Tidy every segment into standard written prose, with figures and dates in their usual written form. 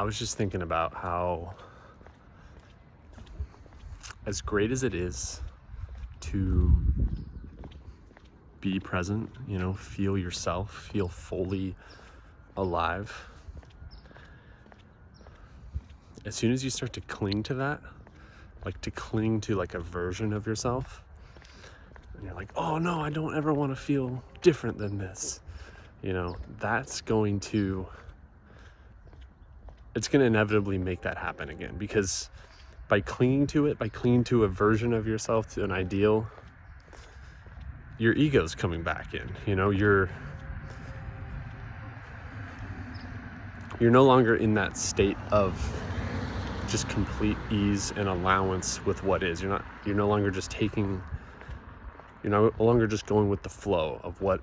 I was just thinking about how, as great as it is to be present, feel yourself, feel fully alive, as soon as you start to cling to that, like to cling to like a version of yourself, and you're like, oh no, I don't ever want to feel different than this, that's going to inevitably make that happen again, because by clinging to it, by clinging to a version of yourself, to an ideal, your ego's coming back in. You're no longer in that state of just complete ease and allowance with what is. You're no longer just going with the flow of what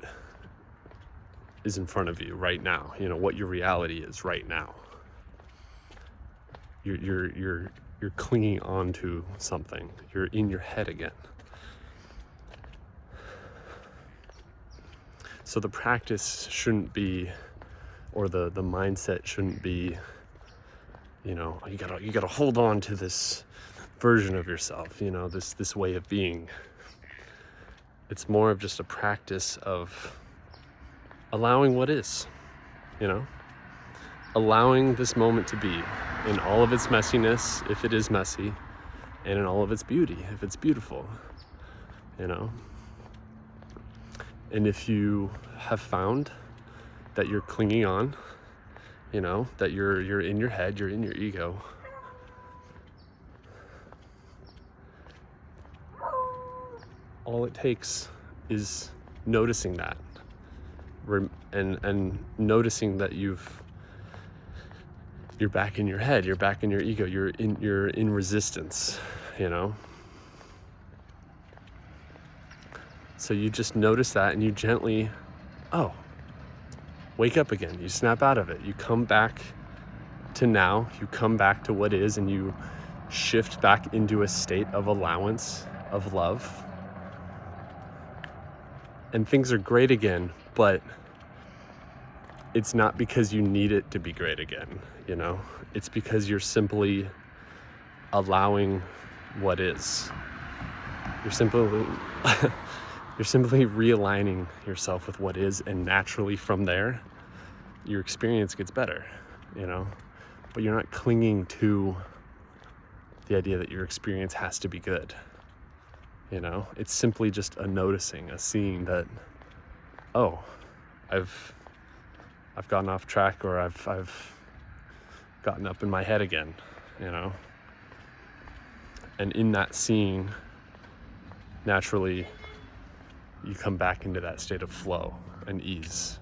is in front of you right now, what your reality is right now. You're clinging on to something. You're in your head again. So the practice shouldn't be, or the mindset shouldn't be, you gotta hold on to this version of yourself, this way of being. It's more of just a practice of allowing what is, allowing this moment to be in all of its messiness, if it is messy, and in all of its beauty, if it's beautiful, And if you have found that you're clinging on, that you're in your head, you're in your ego, all it takes is noticing that, and noticing that you're back in your head, you're back in your ego, you're in resistance, So you just notice that, and you gently, wake up again. You snap out of it. You come back to now. You come back to what is, and you shift back into a state of allowance, of love. And things are great again, but it's not because you need it to be great again, It's because you're simply allowing what is. You're simply realigning yourself with what is, and naturally from there, your experience gets better, But you're not clinging to the idea that your experience has to be good, It's simply just a noticing, a seeing that, I've gotten off track, or I've gotten up in my head again, And in that seeing, naturally, you come back into that state of flow and ease,